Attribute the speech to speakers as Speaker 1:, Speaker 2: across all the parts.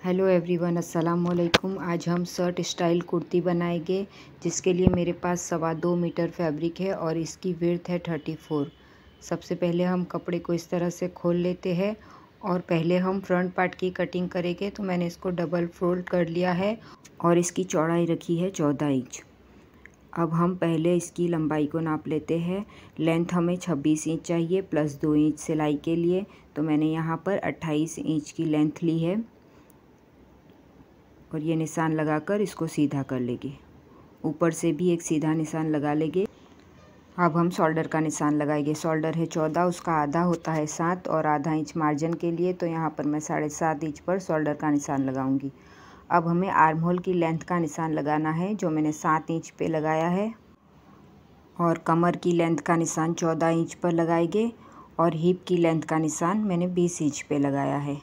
Speaker 1: Hello everyone, अस्सलाम वालेकुम। आज हम शर्ट स्टाइल कुर्ती बनाएंगे, जिसके लिए मेरे पास 2.25 मीटर फैब्रिक है और इसकी विड्थ है 34। सबसे पहले हम कपड़े को इस तरह से खोल लेते हैं और पहले हम फ्रंट पार्ट की कटिंग करेंगे। तो मैंने इसको डबल फोल्ड कर लिया है और इसकी चौड़ाई रखी है 14 इंच। अब हम पहले इसकी लंबाई को नाप लेते हैं। लेंथ हमें 26 इंच चाहिए प्लस 2 इंच सिलाई के लिए, तो मैंने यहाँ पर 28 इंच की लेंथ ली है और ये निशान लगाकर इसको सीधा कर लेंगे। ऊपर से भी एक सीधा निशान लगा लेंगे। अब हम शोल्डर का निशान लगाएंगे। शोल्डर है 14, उसका आधा होता है 7 और आधा इंच मार्जिन के लिए, तो यहाँ पर मैं 7.5 इंच पर शोल्डर का निशान लगाऊंगी। अब हमें आर्म होल की लेंथ का निशान लगाना है, जो मैंने 7 इंच पे लगाया है, और कमर की लेंथ का निशान 14 इंच पर लगाएंगे और हिप की लेंथ का निशान मैंने 20 इंच पे लगाया है।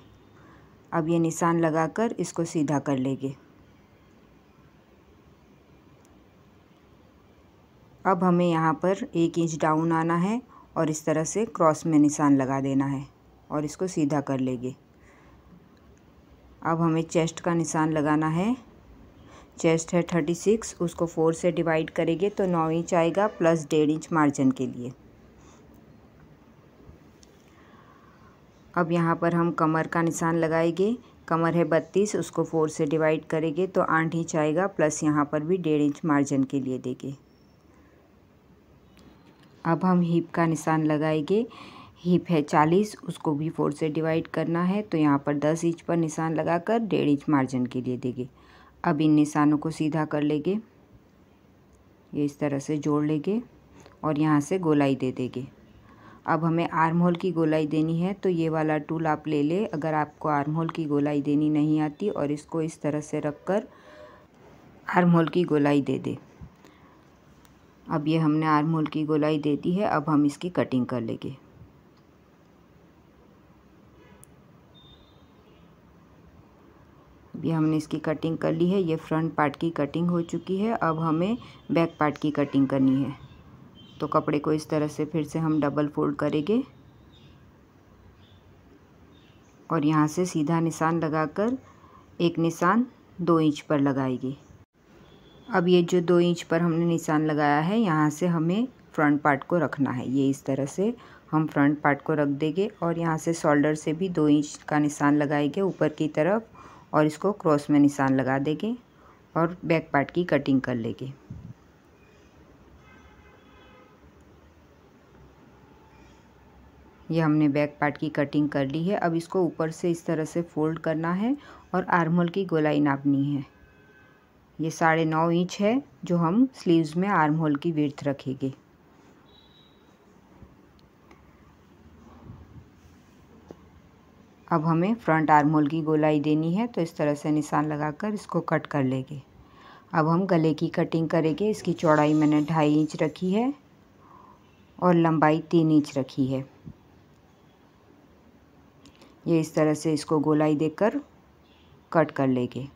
Speaker 1: अब ये निशान लगाकर इसको सीधा कर लेंगे। अब हमें यहाँ पर 1 इंच डाउन आना है और इस तरह से क्रॉस में निशान लगा देना है और इसको सीधा कर लेंगे। अब हमें चेस्ट का निशान लगाना है। चेस्ट है 36, उसको 4 से डिवाइड करेंगे तो 9 इंच आएगा प्लस 1.5 इंच मार्जिन के लिए। अब यहाँ पर हम कमर का निशान लगाएंगे। कमर है 32, उसको 4 से डिवाइड करेंगे तो 8 इंच आएगा प्लस यहाँ पर भी 1.5 इंच मार्जिन के लिए देंगे। अब हम हिप का निशान लगाएंगे। हिप है 40, उसको भी 4 से डिवाइड करना है, तो यहाँ पर 10 इंच पर निशान लगाकर 1.5 इंच मार्जिन के लिए देंगे। अब इन निशानों को सीधा कर लेंगे, ये इस तरह से जोड़ लेंगे और यहाँ से गोलाई दे देंगे। अब हमें आर्म होल की गोलाई देनी है, तो ये वाला टूल आप ले लें अगर आपको आर्म होल की गोलाई देनी नहीं आती, और इसको इस तरह से रखकर आर्म होल की गोलाई दे दें। अब ये हमने आर्म होल की गोलाई दे दी है। अब हम इसकी कटिंग कर लेंगे। अब ये हमने इसकी कटिंग कर ली है। ये फ्रंट पार्ट की कटिंग हो चुकी है। अब हमें बैक पार्ट की कटिंग करनी है, तो कपड़े को इस तरह से फिर से हम डबल फोल्ड करेंगे और यहाँ से सीधा निशान लगाकर एक निशान 2 इंच पर लगाएंगे। अब ये जो 2 इंच पर हमने निशान लगाया है, यहाँ से हमें फ्रंट पार्ट को रखना है। ये इस तरह से हम फ्रंट पार्ट को रख देंगे और यहाँ से शोल्डर से भी 2 इंच का निशान लगाएंगे ऊपर की तरफ और इसको क्रॉस में निशान लगा देंगे और बैक पार्ट की कटिंग कर लेंगे। ये हमने बैक पार्ट की कटिंग कर ली है। अब इसको ऊपर से इस तरह से फोल्ड करना है और आर्म होल की गोलाई नापनी है। ये 9.5 इंच है जो हम स्लीव्स में आर्म होल की विड्थ रखेंगे। अब हमें फ्रंट आर्म होल की गोलाई देनी है, तो इस तरह से निशान लगाकर इसको कट कर लेंगे। अब हम गले की कटिंग करेंगे। इसकी चौड़ाई मैंने 2.5 इंच रखी है और लंबाई 3 इंच रखी है। ये इस तरह से इसको गोलाई देकर कट कर लेंगे।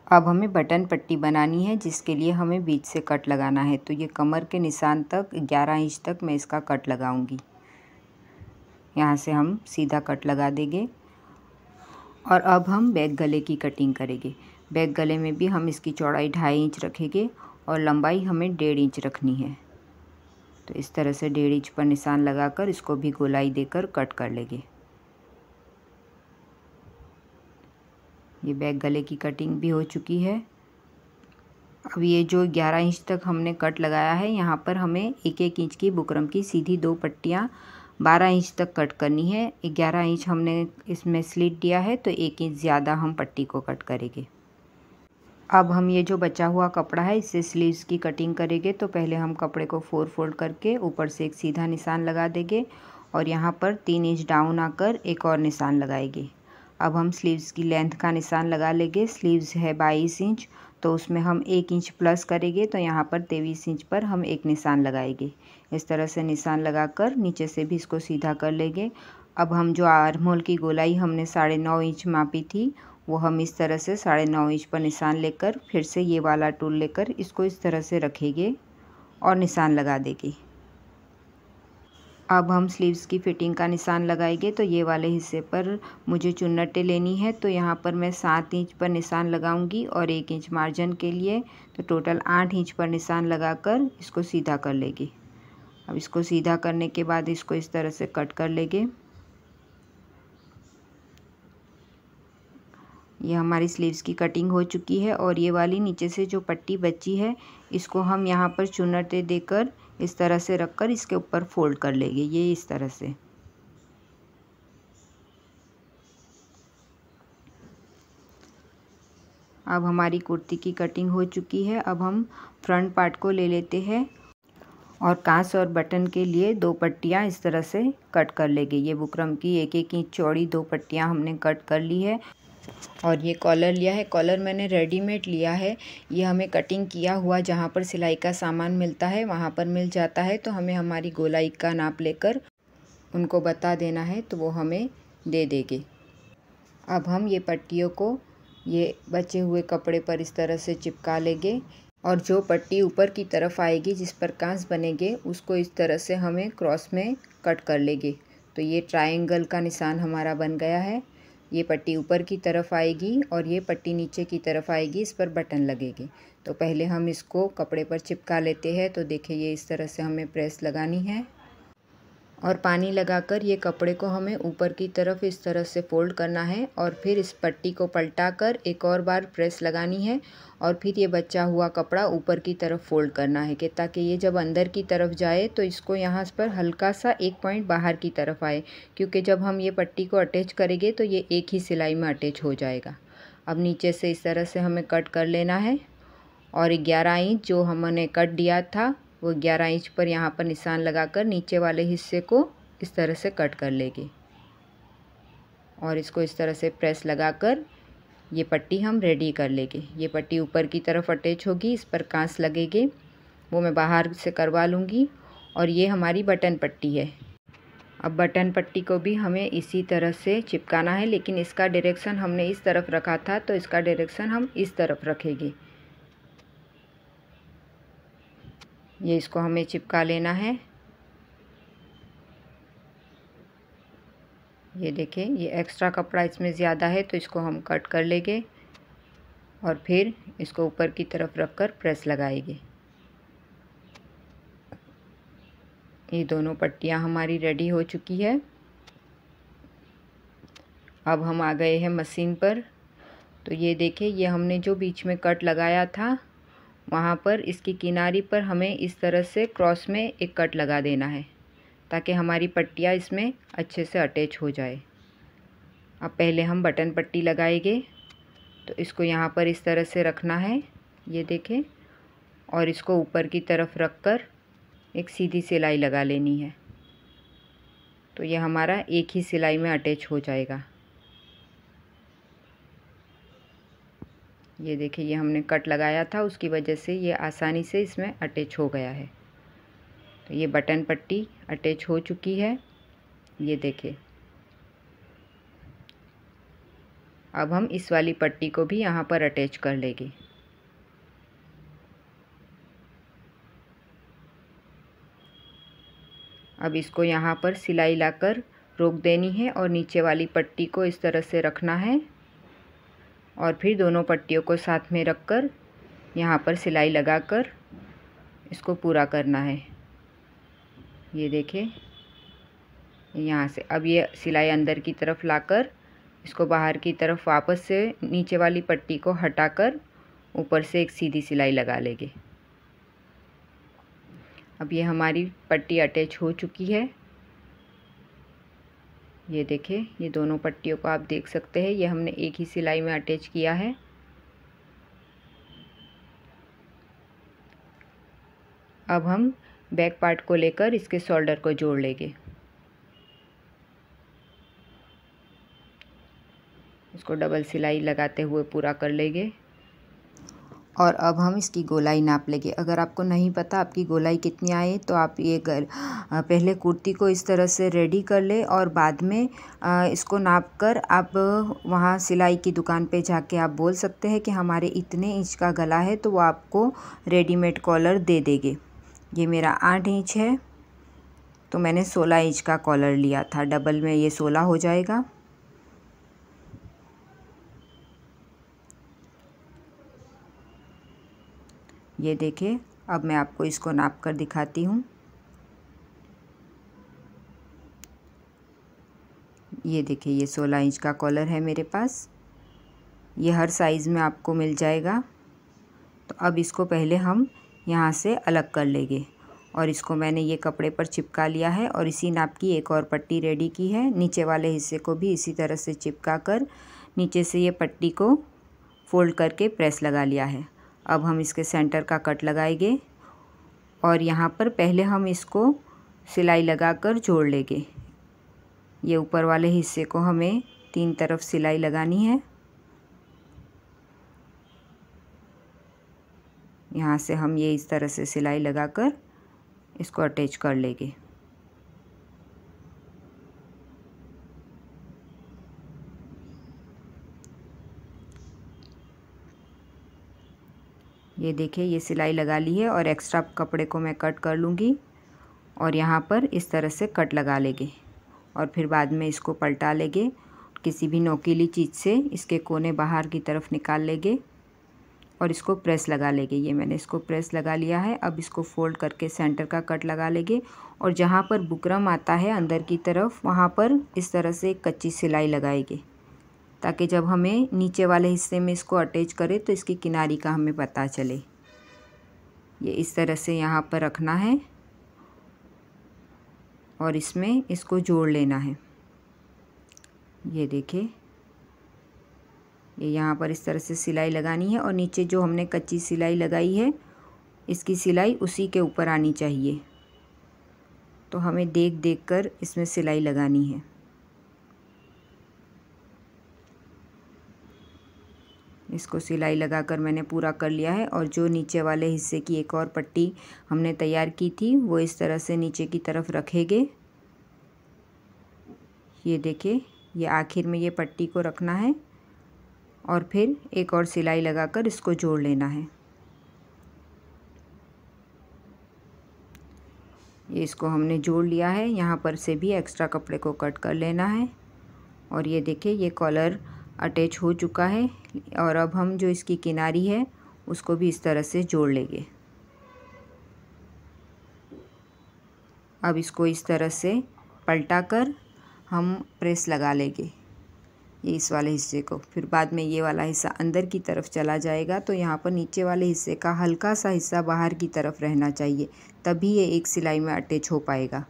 Speaker 1: अब हमें बटन पट्टी बनानी है, जिसके लिए हमें बीच से कट लगाना है। तो ये कमर के निशान तक 11 इंच तक मैं इसका कट लगाऊंगी। यहाँ से हम सीधा कट लगा देंगे और अब हम बैक गले की कटिंग करेंगे। बैक गले में भी हम इसकी चौड़ाई 2.5 इंच रखेंगे और लंबाई हमें 1.5 इंच रखनी है। तो इस तरह से 1.5 इंच पर निशान लगाकर इसको भी गोलाई देकर कट कर लेंगे। ये बैक गले की कटिंग भी हो चुकी है। अब ये जो 11 इंच तक हमने कट लगाया है, यहाँ पर हमें 1-1 इंच की बुकरम की सीधी 2 पट्टियाँ 12 इंच तक कट करनी है। 11 इंच हमने इसमें स्लिट दिया है, तो 1 इंच ज़्यादा हम पट्टी को कट करेंगे। अब हम ये जो बचा हुआ कपड़ा है, इससे स्लीव्स की कटिंग करेंगे। तो पहले हम कपड़े को 4 फोल्ड करके ऊपर से एक सीधा निशान लगा देंगे और यहाँ पर 3 इंच डाउन आकर एक और निशान लगाएंगे। अब हम स्लीव्स की लेंथ का निशान लगा लेंगे। स्लीव्स है 22 इंच, तो उसमें हम 1 इंच प्लस करेंगे, तो यहाँ पर 23 इंच पर हम एक निशान लगाएंगे। इस तरह से निशान लगाकर नीचे से भी इसको सीधा कर लेंगे। अब हम जो आर्म होल की गोलाई हमने 9.5 इंच मापी थी, वो हम इस तरह से 9.5 इंच पर निशान लेकर फिर से ये वाला टूल लेकर इसको इस तरह से रखेंगे और निशान लगा देंगे। अब हम स्लीव्स की फिटिंग का निशान लगाएंगे। तो ये वाले हिस्से पर मुझे चुन्नटें लेनी है। तो यहाँ पर मैं 7 इंच पर निशान लगाऊंगी और 1 इंच मार्जिन के लिए, तो टोटल 8 इंच पर निशान लगाकर इसको सीधा कर लेंगे। अब इसको सीधा करने के बाद इसको इस तरह से कट कर लेंगे। ये हमारी स्लीव्स की कटिंग हो चुकी है और ये वाली नीचे से जो पट्टी बची है इसको हम यहाँ पर चुन्नटें देकर इस तरह से रखकर इसके ऊपर फोल्ड कर लेंगे, ये इस तरह से। अब हमारी कुर्ती की कटिंग हो चुकी है। अब हम फ्रंट पार्ट को ले लेते हैं और कांस और बटन के लिए 2 पट्टियाँ इस तरह से कट कर लेंगे। ये बुकरम की 1-1 इंच चौड़ी 2 पट्टियाँ हमने कट कर ली है। और ये कॉलर लिया है। कॉलर मैंने रेडीमेड लिया है। ये हमें कटिंग किया हुआ जहाँ पर सिलाई का सामान मिलता है वहाँ पर मिल जाता है। तो हमें हमारी गोलाई का नाप लेकर उनको बता देना है तो वो हमें दे देंगे। अब हम ये पट्टियों को ये बचे हुए कपड़े पर इस तरह से चिपका लेंगे और जो पट्टी ऊपर की तरफ आएगी जिस पर कांस बनेंगे उसको इस तरह से हमें क्रॉस में कट कर लेंगे। तो ये ट्रायंगल का निशान हमारा बन गया है। ये पट्टी ऊपर की तरफ आएगी और ये पट्टी नीचे की तरफ आएगी, इस पर बटन लगेगी। तो पहले हम इसको कपड़े पर चिपका लेते हैं। तो देखिए ये इस तरह से हमें प्रेस लगानी है और पानी लगाकर ये कपड़े को हमें ऊपर की तरफ इस तरह से फोल्ड करना है और फिर इस पट्टी को पलटाकर एक और बार प्रेस लगानी है और फिर ये बचा हुआ कपड़ा ऊपर की तरफ फोल्ड करना है कि ताकि ये जब अंदर की तरफ जाए तो इसको यहाँ पर हल्का सा एक पॉइंट बाहर की तरफ आए, क्योंकि जब हम ये पट्टी को अटैच करेंगे तो ये एक ही सिलाई में अटैच हो जाएगा। अब नीचे से इस तरह से हमें कट कर लेना है और 11 इंच जो हमने कट दिया था वो 11 इंच पर यहाँ पर निशान लगाकर नीचे वाले हिस्से को इस तरह से कट कर लेंगे और इसको इस तरह से प्रेस लगाकर ये पट्टी हम रेडी कर लेंगे। ये पट्टी ऊपर की तरफ अटैच होगी, इस पर कांस लगेंगे, वो मैं बाहर से करवा लूँगी। और ये हमारी बटन पट्टी है। अब बटन पट्टी को भी हमें इसी तरह से चिपकाना है, लेकिन इसका डायरेक्शन हमने इस तरफ रखा था तो इसका डायरेक्शन हम इस तरफ रखेंगे। ये इसको हमें चिपका लेना है। ये देखें ये एक्स्ट्रा कपड़ा इसमें ज़्यादा है तो इसको हम कट कर लेंगे और फिर इसको ऊपर की तरफ रखकर प्रेस लगाएंगे। ये दोनों पट्टियाँ हमारी रेडी हो चुकी है। अब हम आ गए हैं मशीन पर। तो ये देखें ये हमने जो बीच में कट लगाया था वहाँ पर इसकी किनारी पर हमें इस तरह से क्रॉस में एक कट लगा देना है ताकि हमारी पट्टियाँ इसमें अच्छे से अटैच हो जाए। अब पहले हम बटन पट्टी लगाएंगे। तो इसको यहाँ पर इस तरह से रखना है, ये देखें, और इसको ऊपर की तरफ रखकर एक सीधी सिलाई लगा लेनी है। तो ये हमारा एक ही सिलाई में अटैच हो जाएगा। ये देखिए ये हमने कट लगाया था उसकी वजह से ये आसानी से इसमें अटैच हो गया है। तो ये बटन पट्टी अटैच हो चुकी है, ये देखिए। अब हम इस वाली पट्टी को भी यहाँ पर अटैच कर लेंगे। अब इसको यहाँ पर सिलाई लाकर रोक देनी है और नीचे वाली पट्टी को इस तरह से रखना है और फिर दोनों पट्टियों को साथ में रखकर यहाँ पर सिलाई लगाकर इसको पूरा करना है। ये देखें यहाँ से अब ये सिलाई अंदर की तरफ लाकर इसको बाहर की तरफ वापस से नीचे वाली पट्टी को हटाकर ऊपर से एक सीधी सिलाई लगा लेंगे। अब ये हमारी पट्टी अटैच हो चुकी है। ये देखें ये दोनों पट्टियों को आप देख सकते हैं, ये हमने एक ही सिलाई में अटैच किया है। अब हम बैक पार्ट को लेकर इसके शोल्डर को जोड़ लेंगे। इसको डबल सिलाई लगाते हुए पूरा कर लेंगे और अब हम इसकी गोलाई नाप लेंगे। अगर आपको नहीं पता आपकी गोलाई कितनी आए तो आप ये पहले कुर्ती को इस तरह से रेडी कर ले और बाद में इसको नाप कर आप वहाँ सिलाई की दुकान पे जाके आप बोल सकते हैं कि हमारे इतने इंच का गला है, तो वो आपको रेडीमेड कॉलर दे देंगे। ये मेरा 8 इंच है। तो मैंने 16 इंच का कॉलर लिया था, डबल में ये 16 हो जाएगा। ये देखिए, अब मैं आपको इसको नाप कर दिखाती हूँ। ये देखिए, ये 16 इंच का कॉलर है मेरे पास। ये हर साइज़ में आपको मिल जाएगा। तो अब इसको पहले हम यहाँ से अलग कर लेंगे और इसको मैंने ये कपड़े पर चिपका लिया है और इसी नाप की एक और पट्टी रेडी की है। नीचे वाले हिस्से को भी इसी तरह से चिपका कर नीचे से ये पट्टी को फोल्ड करके प्रेस लगा लिया है। अब हम इसके सेंटर का कट लगाएंगे और यहाँ पर पहले हम इसको सिलाई लगाकर जोड़ लेंगे। ये ऊपर वाले हिस्से को हमें 3 तरफ सिलाई लगानी है। यहाँ से हम ये इस तरह से सिलाई लगाकर इसको अटैच कर लेंगे। ये देखिए, ये सिलाई लगा ली है और एक्स्ट्रा कपड़े को मैं कट कर लूँगी और यहाँ पर इस तरह से कट लगा लेंगे और फिर बाद में इसको पलटा लेंगे। किसी भी नोकीली चीज़ से इसके कोने बाहर की तरफ निकाल लेंगे और इसको प्रेस लगा लेंगे। ये मैंने इसको प्रेस लगा लिया है। अब इसको फोल्ड करके सेंटर का कट लगा लेंगे और जहाँ पर बुकरम आता है अंदर की तरफ, वहाँ पर इस तरह से एक कच्ची सिलाई लगाएंगे ताकि जब हमें नीचे वाले हिस्से में इसको अटैच करें तो इसकी किनारी का हमें पता चले। ये इस तरह से यहाँ पर रखना है और इसमें इसको जोड़ लेना है। ये देखिए, ये यहाँ पर इस तरह से सिलाई लगानी है और नीचे जो हमने कच्ची सिलाई लगाई है इसकी सिलाई उसी के ऊपर आनी चाहिए। तो हमें देख देख कर इसमें सिलाई लगानी है। इसको सिलाई लगाकर मैंने पूरा कर लिया है और जो नीचे वाले हिस्से की एक और पट्टी हमने तैयार की थी वो इस तरह से नीचे की तरफ रखेंगे। ये देखिए, ये आखिर में ये पट्टी को रखना है और फिर एक और सिलाई लगाकर इसको जोड़ लेना है। ये इसको हमने जोड़ लिया है। यहाँ पर से भी एक्स्ट्रा कपड़े को कट कर लेना है और ये देखिए, ये कॉलर अटैच हो चुका है और अब हम जो इसकी किनारी है उसको भी इस तरह से जोड़ लेंगे। अब इसको इस तरह से पलटा कर हम प्रेस लगा लेंगे ये इस वाले हिस्से को। फिर बाद में ये वाला हिस्सा अंदर की तरफ चला जाएगा तो यहाँ पर नीचे वाले हिस्से का हल्का सा हिस्सा बाहर की तरफ रहना चाहिए, तभी ये एक सिलाई में अटैच हो पाएगा।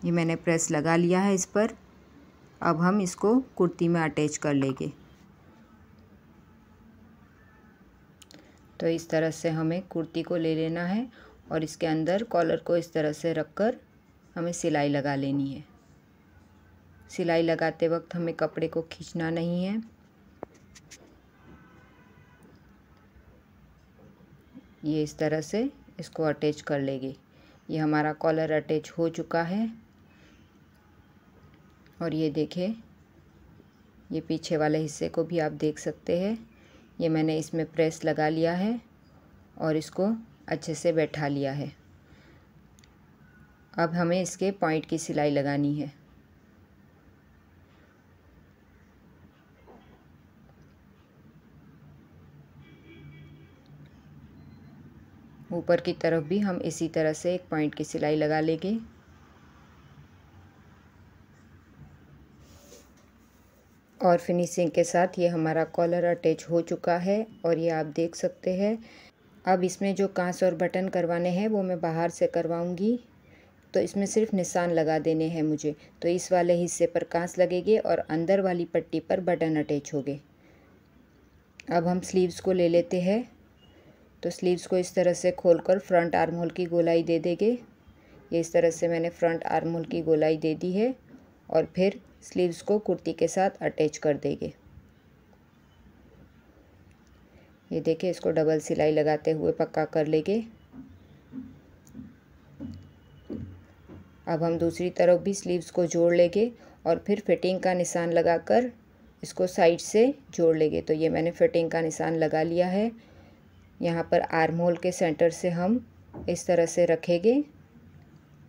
Speaker 1: ये मैंने प्रेस लगा लिया है इस पर। अब हम इसको कुर्ती में अटैच कर लेंगे। तो इस तरह से हमें कुर्ती को ले लेना है और इसके अंदर कॉलर को इस तरह से रखकर हमें सिलाई लगा लेनी है। सिलाई लगाते वक्त हमें कपड़े को खींचना नहीं है। ये इस तरह से इसको अटैच कर लेंगे। ये हमारा कॉलर अटैच हो चुका है और ये देखिए, ये पीछे वाले हिस्से को भी आप देख सकते हैं। ये मैंने इसमें प्रेस लगा लिया है और इसको अच्छे से बैठा लिया है। अब हमें इसके पॉइंट की सिलाई लगानी है। ऊपर की तरफ भी हम इसी तरह से एक पॉइंट की सिलाई लगा लेंगे। और फिनिशिंग के साथ ये हमारा कॉलर अटैच हो चुका है और ये आप देख सकते हैं। अब इसमें जो कांस और बटन करवाने हैं वो मैं बाहर से करवाऊंगी, तो इसमें सिर्फ निशान लगा देने हैं मुझे। तो इस वाले हिस्से पर कांस लगेंगे और अंदर वाली पट्टी पर बटन अटैच होंगे। अब हम स्लीव्स को ले लेते हैं। तो स्लीव्स को इस तरह से खोलकर फ्रंट आर्म होल की गोलाई दे देंगे। ये इस तरह से मैंने फ्रंट आर्म होल की गोलाई दे दी है और फिर स्लीव्स को कुर्ती के साथ अटैच कर देंगे। ये देखिए, इसको डबल सिलाई लगाते हुए पक्का कर लेंगे। अब हम दूसरी तरफ भी स्लीव्स को जोड़ लेंगे और फिर फिटिंग का निशान लगाकर इसको साइड से जोड़ लेंगे। तो ये मैंने फिटिंग का निशान लगा लिया है। यहाँ पर आर्म होल के सेंटर से हम इस तरह से रखेंगे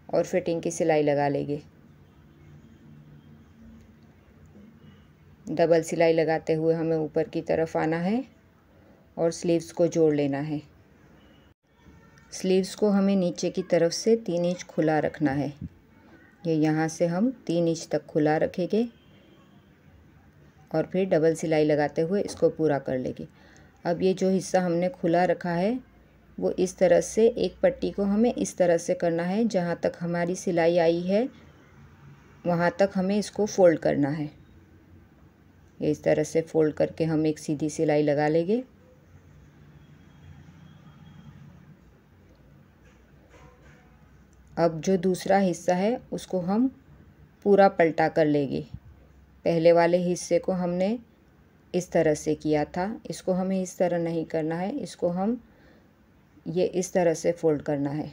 Speaker 1: और फिटिंग की सिलाई लगा लेंगे। डबल सिलाई लगाते हुए हमें ऊपर की तरफ आना है और स्लीव्स को जोड़ लेना है। स्लीव्स को हमें नीचे की तरफ से 3 इंच खुला रखना है। ये यहाँ से हम 3 इंच तक खुला रखेंगे और फिर डबल सिलाई लगाते हुए इसको पूरा कर लेंगे। अब ये जो हिस्सा हमने खुला रखा है वो इस तरह से एक पट्टी को हमें इस तरह से करना है, जहाँ तक हमारी सिलाई आई है वहाँ तक हमें इसको फ़ोल्ड करना है। ये इस तरह से फ़ोल्ड करके हम एक सीधी सिलाई लगा लेंगे। अब जो दूसरा हिस्सा है उसको हम पूरा पलटा कर लेंगे। पहले वाले हिस्से को हमने इस तरह से किया था, इसको हमें इस तरह नहीं करना है, इसको हम ये इस तरह से फ़ोल्ड करना है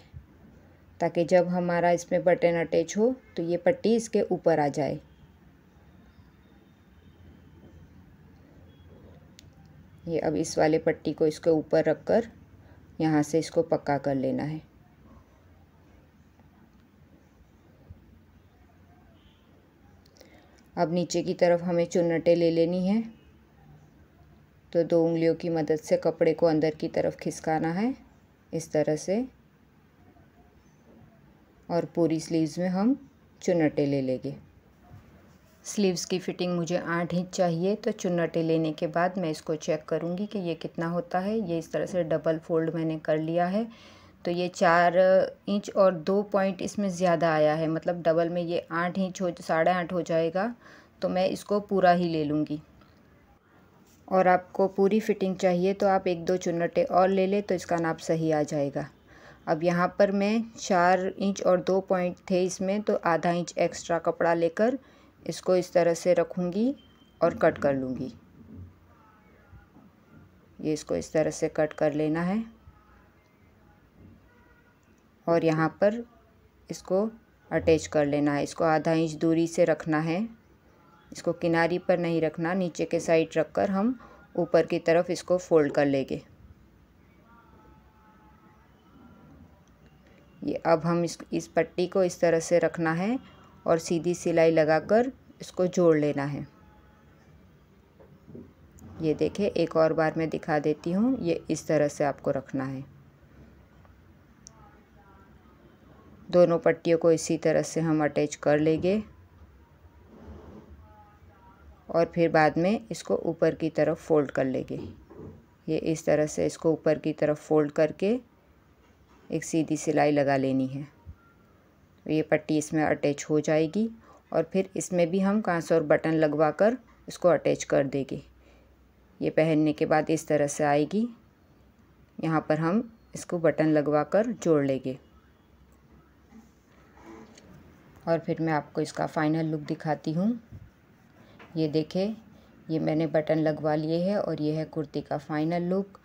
Speaker 1: ताकि जब हमारा इसमें बटन अटैच हो तो ये पट्टी इसके ऊपर आ जाए। ये अब इस वाले पट्टी को इसके ऊपर रखकर यहाँ से इसको पक्का कर लेना है। अब नीचे की तरफ हमें चुन्नटें ले लेनी है, तो 2 उंगलियों की मदद से कपड़े को अंदर की तरफ खिसकाना है इस तरह से, और पूरी स्लीव्स में हम चुन्नटें ले लेंगे। स्लीव्स की फ़िटिंग मुझे 8 इंच चाहिए, तो चुन्नटें लेने के बाद मैं इसको चेक करूँगी कि ये कितना होता है। ये इस तरह से डबल फोल्ड मैंने कर लिया है, तो ये 4 इंच और 2 पॉइंट इसमें ज़्यादा आया है, मतलब डबल में ये 8 इंच 8.5 हो जाएगा, तो मैं इसको पूरा ही ले लूँगी। और आपको पूरी फ़िटिंग चाहिए तो आप 1-2 चुन्नटें और ले लें तो इसका नाप सही आ जाएगा। अब यहाँ पर मैं 4 इंच और 2 पॉइंट थे इसमें, तो आधा इंच एक्स्ट्रा कपड़ा लेकर इसको इस तरह से रखूँगी और कट कर लूँगी। ये इसको इस तरह से कट कर लेना है और यहाँ पर इसको अटैच कर लेना है। इसको आधा इंच दूरी से रखना है, इसको किनारी पर नहीं रखना, नीचे के साइड रखकर हम ऊपर की तरफ इसको फोल्ड कर लेंगे। ये अब हम इस पट्टी को इस तरह से रखना है और सीधी सिलाई लगाकर इसको जोड़ लेना है। ये देखिए, एक और बार मैं दिखा देती हूँ, ये इस तरह से आपको रखना है। दोनों पट्टियों को इसी तरह से हम अटैच कर लेंगे और फिर बाद में इसको ऊपर की तरफ फोल्ड कर लेंगे। ये इस तरह से इसको ऊपर की तरफ फोल्ड करके एक सीधी सिलाई लगा लेनी है। ये पट्टी इसमें अटैच हो जाएगी और फिर इसमें भी हम कांस और बटन लगवाकर इसको अटैच कर देंगे। ये पहनने के बाद इस तरह से आएगी। यहाँ पर हम इसको बटन लगवाकर जोड़ लेंगे और फिर मैं आपको इसका फ़ाइनल लुक दिखाती हूँ। ये देखें, ये मैंने बटन लगवा लिए हैं और ये है कुर्ती का फ़ाइनल लुक।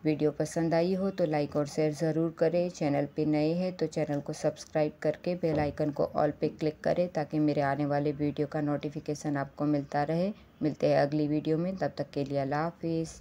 Speaker 1: वीडियो पसंद आई हो तो लाइक और शेयर ज़रूर करें। चैनल पे नए हैं तो चैनल को सब्सक्राइब करके बेल आइकन को ऑल पे क्लिक करें ताकि मेरे आने वाले वीडियो का नोटिफिकेशन आपको मिलता रहे। मिलते हैं अगली वीडियो में, तब तक के लिए अल्लाह हाफिज़।